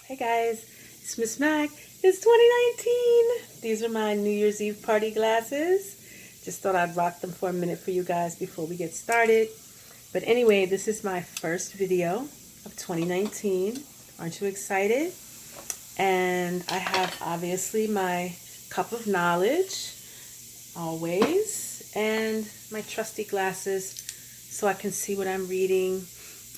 Hey guys, it's Miss Mac. It's 2019. These are my New Year's Eve party glasses. Just thought I'd rock them for a minute for you guys before we get started. But anyway, this is my first video of 2019. Aren't you excited? And I have obviously my cup of knowledge, always, and my trusty glasses so I can see what I'm reading.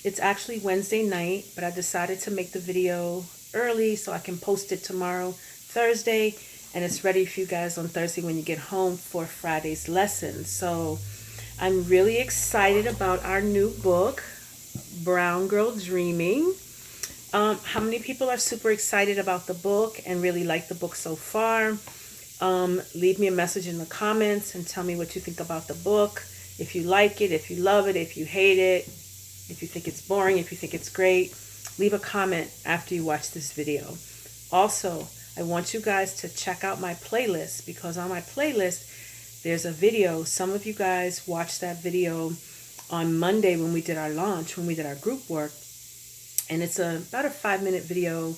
It's actually Wednesday night, but I decided to make the video early so I can post it tomorrow, Thursday, and it's ready for you guys on Thursday when you get home for Friday's lesson. So I'm really excited about our new book, Brown Girl Dreaming. How many people are super excited about the book and really like the book so far? Leave me a message in the comments and tell me what you think about the book. If you like it, if you love it, if you hate it, if you think it's boring, if you think it's great, leave a comment after you watch this video. Also, I want you guys to check out my playlist because on my playlist, there's a video. Some of you guys watched that video on Monday when we did our launch, when we did our group work. And it's about a 5-minute video,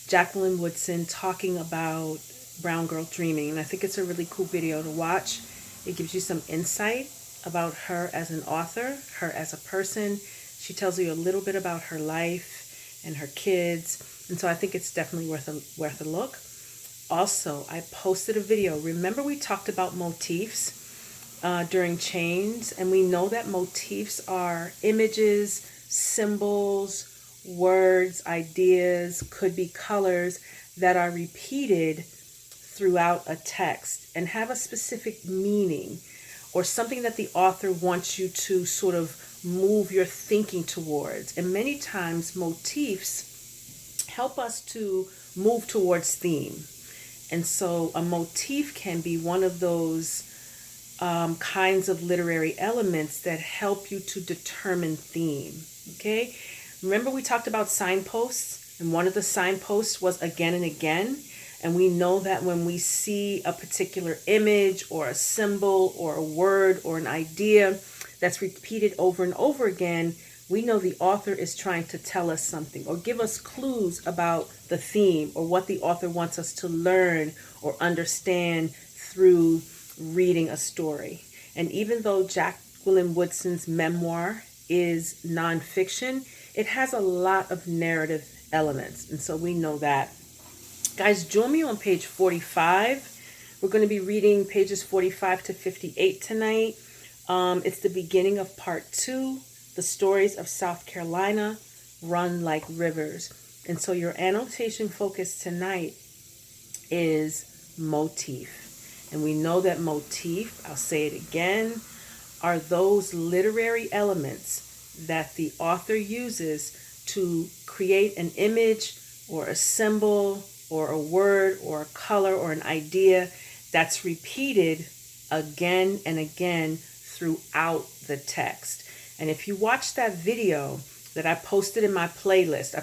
Jacqueline Woodson talking about Brown Girl Dreaming. And I think it's a really cool video to watch. It gives you some insight about her as an author, her as a person. She tells you a little bit about her life and her kids. And so I think it's definitely worth a look. Also, I posted a video. Remember we talked about motifs during chains, and we know that motifs are images, symbols, words, ideas, could be colors that are repeated throughout a text and have a specific meaning or something that the author wants you to sort of move your thinking towards. And many times motifs help us to move towards theme. And so a motif can be one of those kinds of literary elements that help you to determine theme. Okay? Remember we talked about signposts, and one of the signposts was again and again. And we know that when we see a particular image or a symbol or a word or an idea that's repeated over and over again, we know the author is trying to tell us something or give us clues about the theme or what the author wants us to learn or understand through reading a story. And even though Jacqueline Woodson's memoir is nonfiction, it has a lot of narrative elements. And so we know that. Guys, join me on page 45. We're going to be reading pages 45 to 58 tonight. It's the beginning of part 2, The Stories of South Carolina Run Like Rivers. And so your annotation focus tonight is motif. And we know that motif, I'll say it again, are those literary elements that the author uses to create an image or a symbol or a word or a color or an idea that's repeated again and again throughout the text. And if you watch that video that I posted in my playlist, I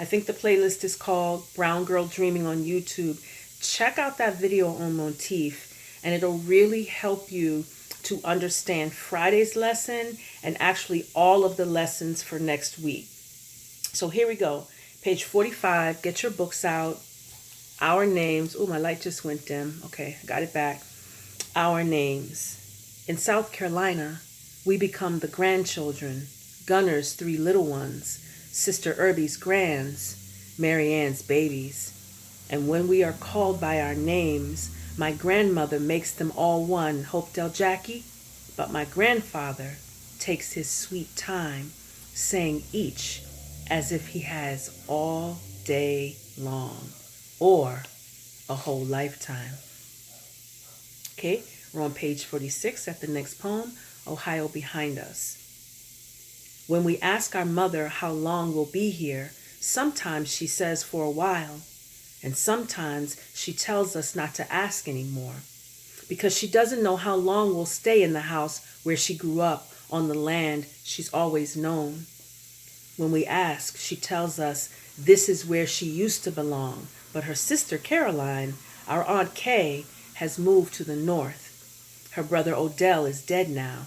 think the playlist is called Brown Girl Dreaming on YouTube. Check out that video on motif, and it'll really help you to understand Friday's lesson and actually all of the lessons for next week. So here we go. Page 45, get your books out. Our names. Oh, my light just went dim. Okay, I got it back. Our names. In South Carolina, we become the grandchildren, Gunner's 3 little ones, Sister Irby's grands, Mary Ann's babies. And when we are called by our names, my grandmother makes them all one, Hopedale Jackie, but my grandfather takes his sweet time, saying each as if he has all day long or a whole lifetime. Okay, we're on page 46 at the next poem, Ohio Behind Us. When we ask our mother how long we'll be here, sometimes she says for a while, and sometimes she tells us not to ask anymore because she doesn't know how long we'll stay in the house where she grew up on the land she's always known. When we ask, she tells us this is where she used to belong, but her sister Caroline, our Aunt Kay, has moved to the north. Her brother Odell is dead now,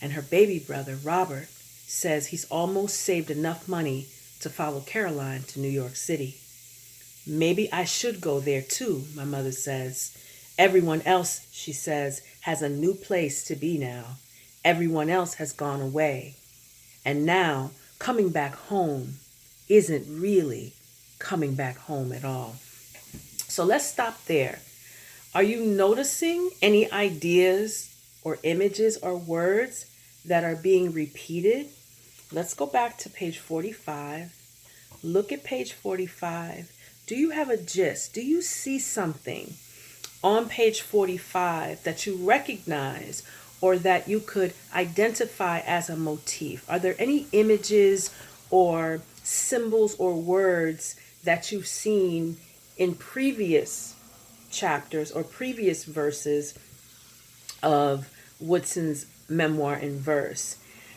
and her baby brother Robert says he's almost saved enough money to follow Caroline to New York City. Maybe I should go there too, my mother says. Everyone else, she says, has a new place to be now. Everyone else has gone away. And now, coming back home isn't really coming back home at all. So let's stop there. Are you noticing any ideas or images or words that are being repeated? Let's go back to page 45. Look at page 45. Do you have a gist? Do you see something on page 45 that you recognize or that you could identify as a motif? Are there any images or symbols or words that you've seen in previous chapters or previous verses of Woodson's memoir in verse?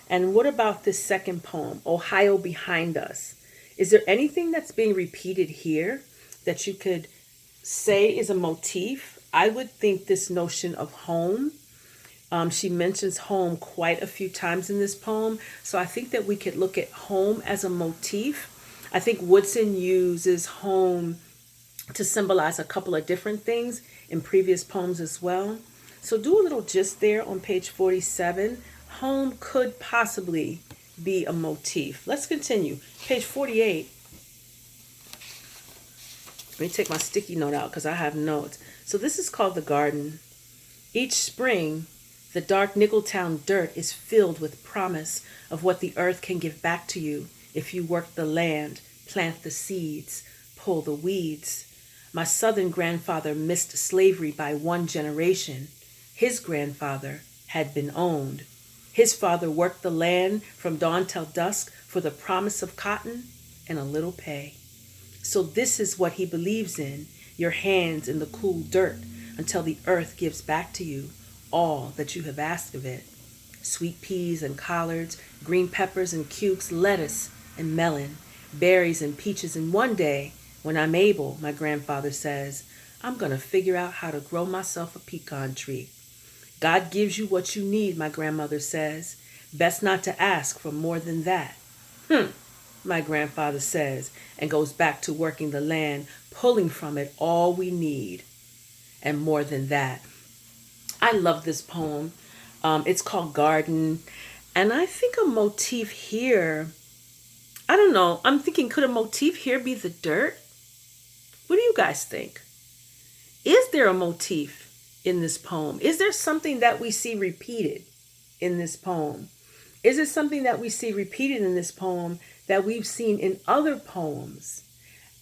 And what about this second poem, Ohio Behind Us? Is there anything that's being repeated here that you could say is a motif? I would think this notion of home. She mentions home quite a few times in this poem. So I think that we could look at home as a motif. I think Woodson uses home to symbolize a couple of different things in previous poems as well. So do a little gist there on page 47. Home could possibly be a motif. Let's continue. Page 48. Let me take my sticky note out because I have notes. So this is called The Garden. Each spring, the dark Nickeltown dirt is filled with promise of what the earth can give back to you if you work the land, plant the seeds, pull the weeds. My southern grandfather missed slavery by one generation. His grandfather had been owned. His father worked the land from dawn till dusk for the promise of cotton and a little pay. So this is what he believes in, your hands in the cool dirt until the earth gives back to you all that you have asked of it. Sweet peas and collards, green peppers and cukes, lettuce and melon, berries and peaches. And one day, when I'm able, my grandfather says, I'm going to figure out how to grow myself a pecan tree. God gives you what you need, my grandmother says. Best not to ask for more than that. My grandfather says, and goes back to working the land, pulling from it all we need, and more than that. I love this poem. It's called Garden, and I think a motif here, I don't know, I'm thinking, could a motif here be the dirt? What do you guys think? Is there a motif in this poem? Is there something that we see repeated in this poem? Is it something that we see repeated in this poem that we've seen in other poems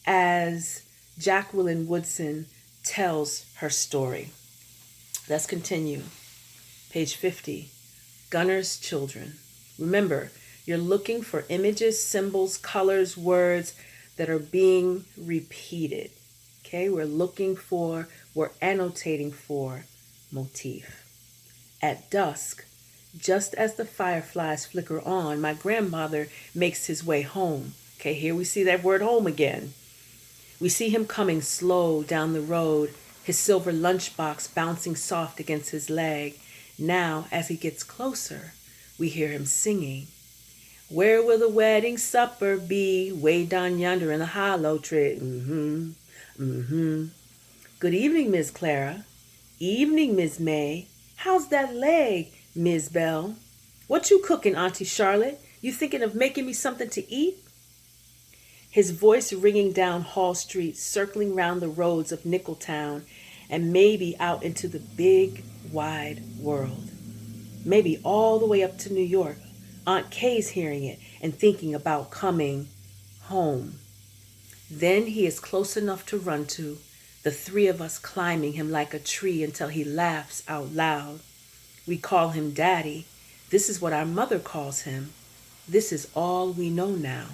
as Jacqueline Woodson tells her story? Let's continue. Page 50, Gunner's Children. Remember, you're looking for images, symbols, colors, words that are being repeated. Okay, we're annotating for motif. At dusk, just as the fireflies flicker on, my grandmother makes his way home. Okay, here we see that word home again. We see him coming slow down the road, his silver lunchbox bouncing soft against his leg. Now, as he gets closer, we hear him singing. Where will the wedding supper be? Way down yonder in the hollow tree. Good evening, Miss Clara. Evening, Miss May. How's that leg, Miss Bell? What you cooking, Auntie Charlotte? You thinking of making me something to eat? His voice ringing down Hall Street, circling round the roads of Nickeltown, and maybe out into the big, wide world. Maybe all the way up to New York. Aunt Kay's hearing it and thinking about coming home. Then he is close enough to run to, the three of us climbing him like a tree until he laughs out loud. We call him Daddy. This is what our mother calls him. This is all we know now.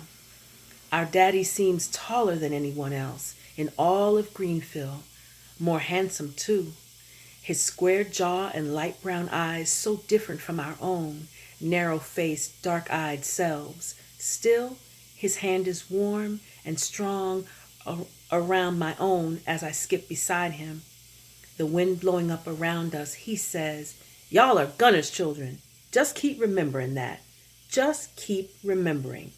Our daddy seems taller than anyone else in all of Greenfield, more handsome too. His square jaw and light brown eyes so different from our own, narrow-faced, dark-eyed selves. Still, his hand is warm and strong around my own as I skip beside him. The wind blowing up around us, he says, y'all are Gunner's children. Just keep remembering that. Just keep remembering.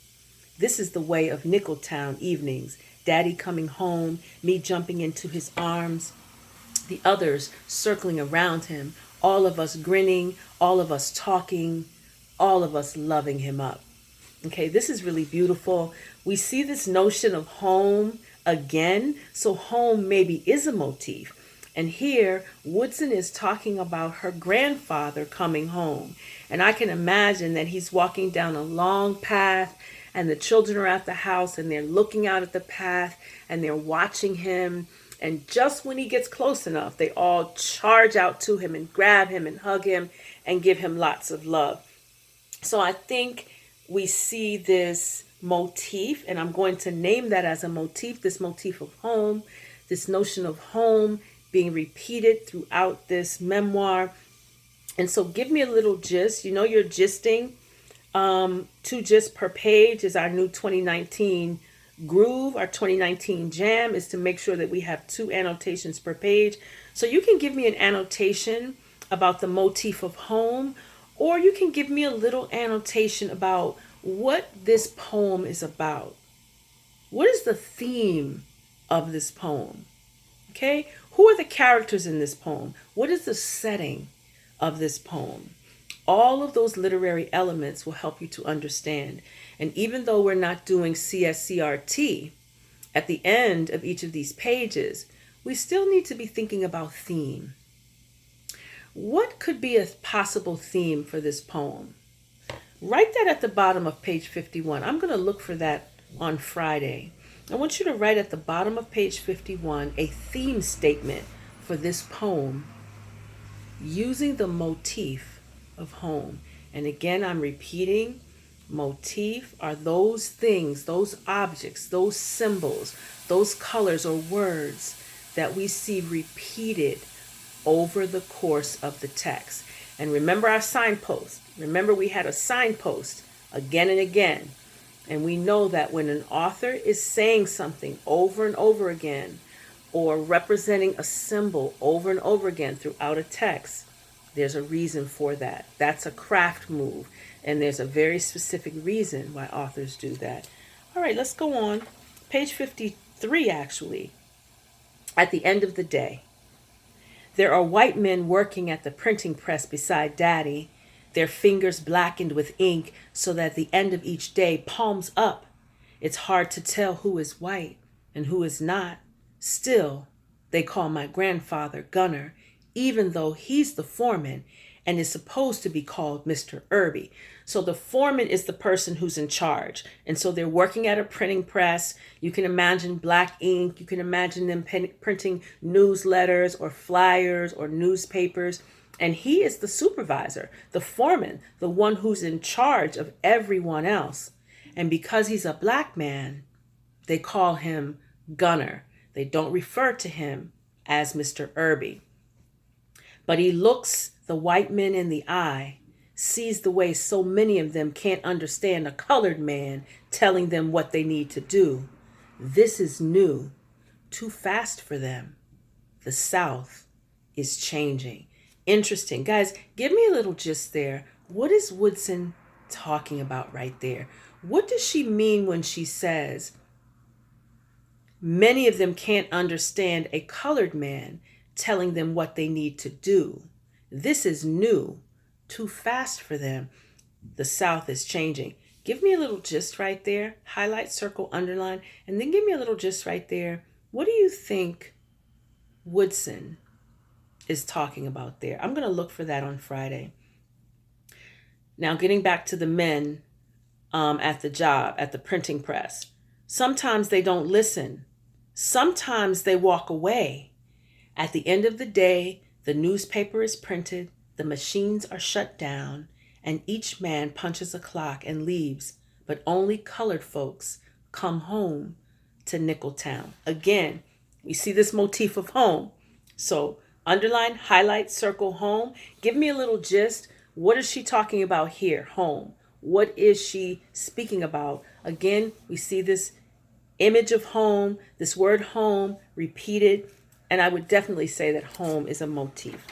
This is the way of Nickeltown evenings. Daddy coming home, me jumping into his arms, the others circling around him, all of us grinning, all of us talking, all of us loving him up. Okay, this is really beautiful. We see this notion of home again. So home maybe is a motif. And here, Woodson is talking about her grandfather coming home. And I can imagine that he's walking down a long path and the children are at the house and they're looking out at the path and they're watching him. And just when he gets close enough, they all charge out to him and grab him and hug him and give him lots of love. So I think we see this motif, and I'm going to name that as a motif, this motif of home, this notion of home being repeated throughout this memoir. And so give me a little gist. You know, you're gisting. 2 gists per page is our new 2019 groove. Our 2019 jam is to make sure that we have 2 annotations per page. So you can give me an annotation about the motif of home, or you can give me a little annotation about what this poem is about. What is the theme of this poem? Okay? Who are the characters in this poem? What is the setting of this poem? All of those literary elements will help you to understand. And even though we're not doing CSCRT at the end of each of these pages, we still need to be thinking about theme. What could be a possible theme for this poem? Write that at the bottom of page 51. I'm going to look for that on Friday. I want you to write at the bottom of page 51 a theme statement for this poem using the motif of home. And again, I'm repeating, motif are those things, those objects, those symbols, those colors or words that we see repeated over the course of the text. And remember our signpost. Remember we had a signpost again and again. And we know that when an author is saying something over and over again, or representing a symbol over and over again throughout a text, there's a reason for that. That's a craft move. And there's a very specific reason why authors do that. All right, let's go on. Page 53, actually. At the end of the day, there are white men working at the printing press beside Daddy, their fingers blackened with ink so that at the end of each day, palms up, it's hard to tell who is white and who is not. Still, they call my grandfather Gunner, even though he's the foreman and is supposed to be called Mr. Irby. So the foreman is the person who's in charge. And so they're working at a printing press. You can imagine black ink. You can imagine them printing newsletters or flyers or newspapers. And he is the supervisor, the foreman, the one who's in charge of everyone else. And because he's a black man, they call him Gunner. They don't refer to him as Mr. Irby. But he looks the white men in the eye, sees the way so many of them can't understand a colored man telling them what they need to do. This is new, too fast for them. The South is changing. Interesting. Guys, give me a little gist there. What is Woodson talking about right there? What does she mean when she says many of them can't understand a colored man telling them what they need to do? This is new, too fast for them. The South is changing. Give me a little gist right there. Highlight, circle, underline, and then give me a little gist right there. What do you think Woodson is talking about there? I'm going to look for that on Friday. Now, getting back to the men at the job, at the printing press. Sometimes they don't listen. Sometimes they walk away. At the end of the day, the newspaper is printed, the machines are shut down, and each man punches a clock and leaves, but only colored folks come home to Nickeltown. Again, we see this motif of home. So underline, highlight, circle, home. Give me a little gist. What is she talking about here? Home. What is she speaking about? Again, we see this image of home, this word home repeated, and I would definitely say that home is a motif.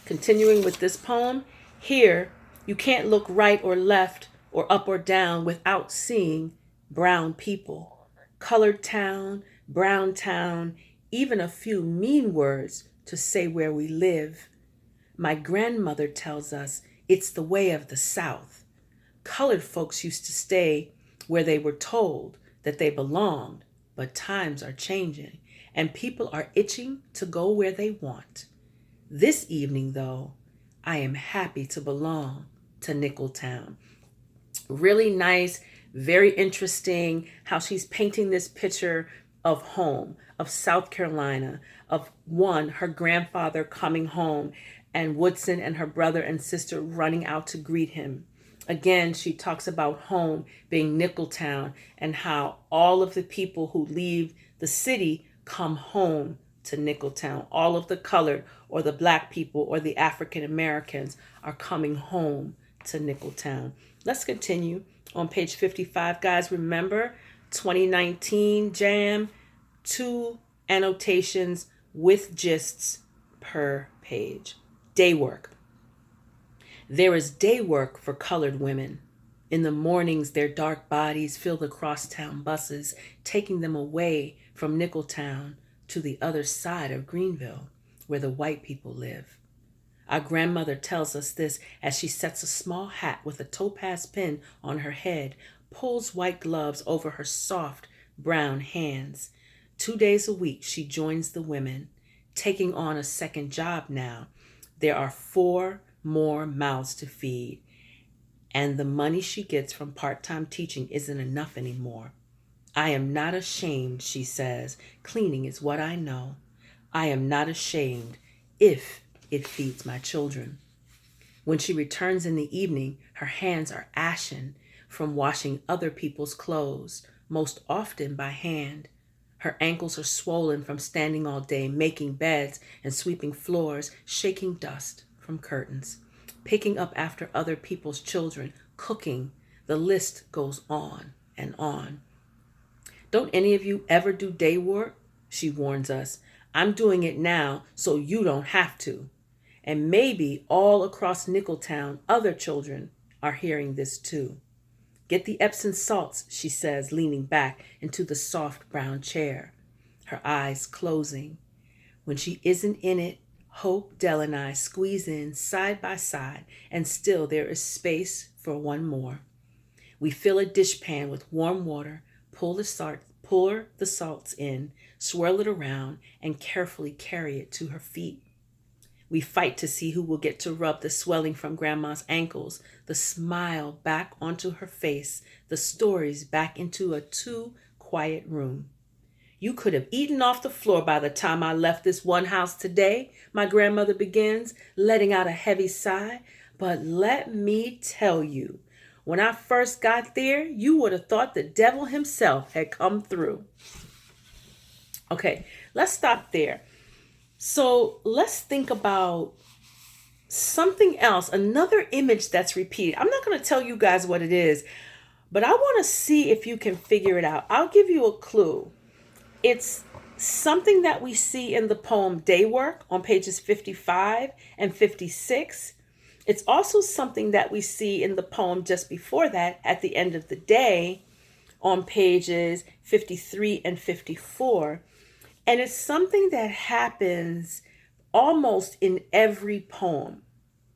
Continuing with this poem, here, you can't look right or left or up or down without seeing brown people. Colored town, brown town, even a few mean words to say where we live. My grandmother tells us it's the way of the South. Colored folks used to stay where they were told that they belonged, but times are changing and people are itching to go where they want. This evening, though, I am happy to belong to Nickeltown. Really nice, very interesting how she's painting this picture of home, of South Carolina, of her grandfather coming home, and Woodson and her brother and sister running out to greet him. Again, she talks about home being Nickeltown and how all of the people who leave the city come home to Nickeltown. All of the colored or the black people or the African Americans are coming home to Nickeltown. Let's continue on page 55. Guys, remember 2019 Jam, 2 annotations with gists per page. Day work. There is day work for colored women. In the mornings, their dark bodies fill the crosstown buses, taking them away from Nickeltown to the other side of Greenville, where the white people live. Our grandmother tells us this as she sets a small hat with a topaz pin on her head, pulls white gloves over her soft brown hands. 2 days a week, she joins the women, taking on a second job now. There are 4 more mouths to feed, and the money she gets from part-time teaching isn't enough anymore. I am not ashamed, she says. Cleaning is what I know. I am not ashamed if it feeds my children. When she returns in the evening, her hands are ashen from washing other people's clothes, most often by hand. Her ankles are swollen from standing all day, making beds and sweeping floors, shaking dust from curtains, picking up after other people's children, cooking. The list goes on and on. Don't any of you ever do day work? She warns us. I'm doing it now so you don't have to. And maybe all across Nickeltown, other children are hearing this too. Get the Epsom salts, she says, leaning back into the soft brown chair, her eyes closing. When she isn't in it, Hope, Dell, and I squeeze in side by side, and still there is space for one more. We fill a dishpan with warm water, pour the salts in, swirl it around, and carefully carry it to her feet. We fight to see who will get to rub the swelling from Grandma's ankles, the smile back onto her face, the stories back into a too quiet room. You could have eaten off the floor by the time I left this one house today, my grandmother begins, letting out a heavy sigh. But let me tell you, when I first got there, you would have thought the devil himself had come through. Okay, let's stop there. So let's think about something else, another image that's repeated. I'm not going to tell you guys what it is, but I want to see if you can figure it out. I'll give you a clue. It's something that we see in the poem Day Work on pages 55 and 56. It's also something that we see in the poem just before that, At the End of the Day, on pages 53 and 54. And it's something that happens almost in every poem,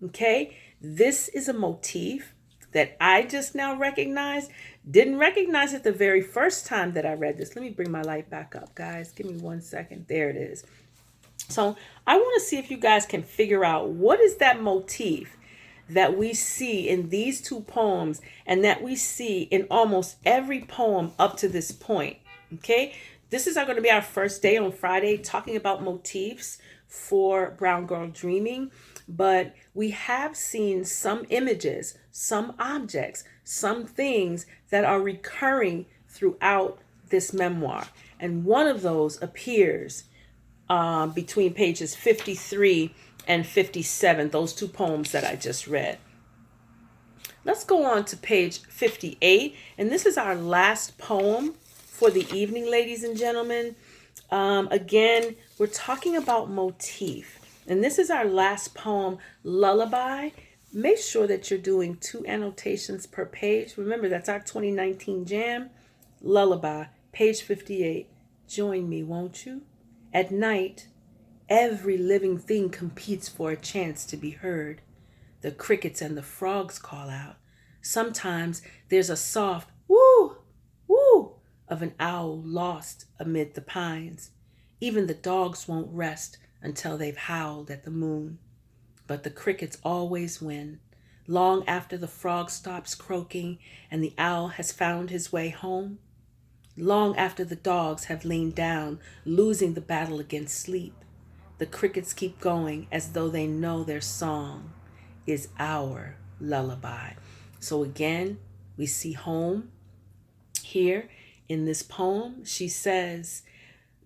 okay? This is a motif that I just now recognized. Didn't recognize it the very first time that I read this. Let me bring my light back up, guys. Give me 1 second. There it is. So I want to see if you guys can figure out what is that motif that we see in these 2 poems and that we see in almost every poem up to this point, okay? This is going to be our first day on Friday talking about motifs for Brown Girl Dreaming, but we have seen some images, some objects, some things that are recurring throughout this memoir. And one of those appears between pages 53 and 57, those 2 poems that I just read. Let's go on to page 58, and this is our last poem for the evening, ladies and gentlemen. Again, we're talking about motif. And this is our last poem, Lullaby, make sure that you're doing 2 annotations per page. Remember, that's our 2019 jam. Lullaby, page 58. Join me, won't you? At night, every living thing competes for a chance to be heard. The crickets and the frogs call out. Sometimes there's a soft woo, woo of an owl lost amid the pines. Even the dogs won't rest until they've howled at the moon. But the crickets always win. Long after the frog stops croaking and the owl has found his way home, long after the dogs have lain down, losing the battle against sleep, the crickets keep going as though they know their song is our lullaby. So again, we see home here in this poem. She says,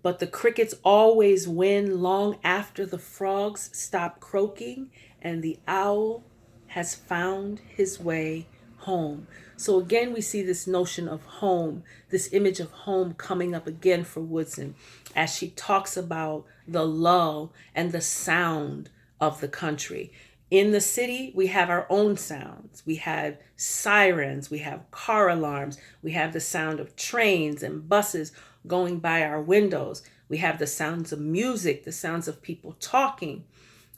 but the crickets always win long after the frogs stop croaking and the owl has found his way home. So again, we see this notion of home, this image of home coming up again for Woodson as she talks about the lull and the sound of the country. In the city, we have our own sounds. We have sirens, we have car alarms, we have the sound of trains and buses going by our windows. We have the sounds of music, the sounds of people talking.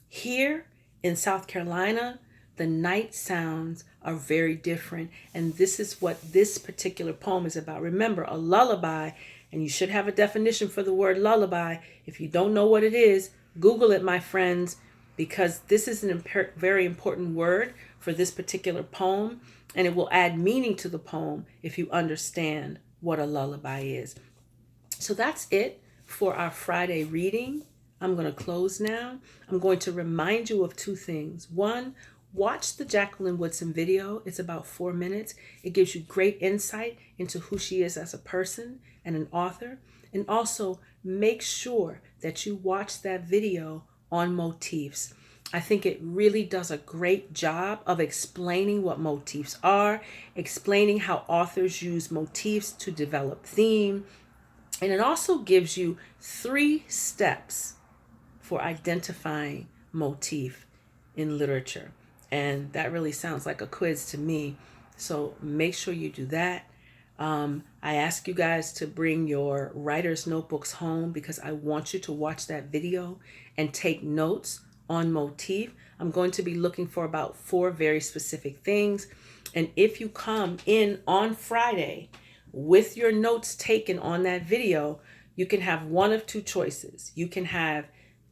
Here in South Carolina, the night sounds are very different. And this is what this particular poem is about. Remember, a lullaby, and you should have a definition for the word lullaby. If you don't know what it is, Google it, my friends, because this is a very important word for this particular poem, and it will add meaning to the poem if you understand what a lullaby is. So that's it for our Friday reading. I'm going to close now. I'm going to remind you of 2 things. One, watch the Jacqueline Woodson video. It's about 4 minutes. It gives you great insight into who she is as a person and an author. And also make sure that you watch that video on motifs. I think it really does a great job of explaining what motifs are, explaining how authors use motifs to develop theme, and it also gives you 3 steps for identifying motif in literature. And that really sounds like a quiz to me. So make sure you do that. I ask you guys to bring your writer's notebooks home because I want you to watch that video and take notes on motif. I'm going to be looking for about 4 very specific things. And if you come in on Friday with your notes taken on that video, you can have one of 2 choices. You can have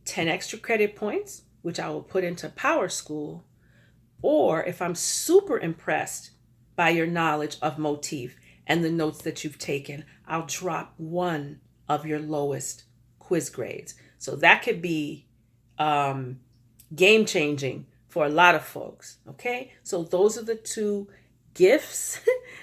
10 extra credit points, which I will put into Power School, or if I'm super impressed by your knowledge of motif and the notes that you've taken, I'll drop 1 of your lowest quiz grades. So that could be game changing for a lot of folks. Okay, so those are the 2 gifts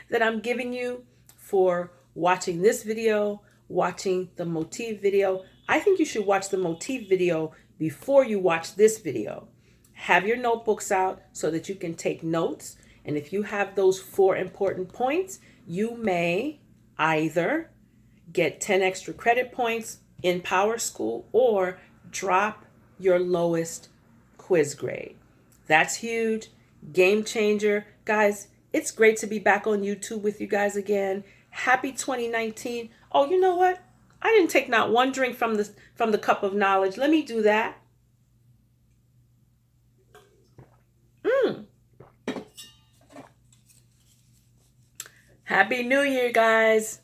that I'm giving you for watching this video, watching the motif video. I think you should watch the motif video before you watch this video. Have your notebooks out so that you can take notes. And if you have those 4 important points, you may either get 10 extra credit points in Power School or drop your lowest quiz grade. That's huge. Game changer. Guys, it's great to be back on YouTube with you guys again. Happy 2019. Oh, you know what? I didn't take not 1 drink from the cup of knowledge. Let me do that. Happy New Year, guys.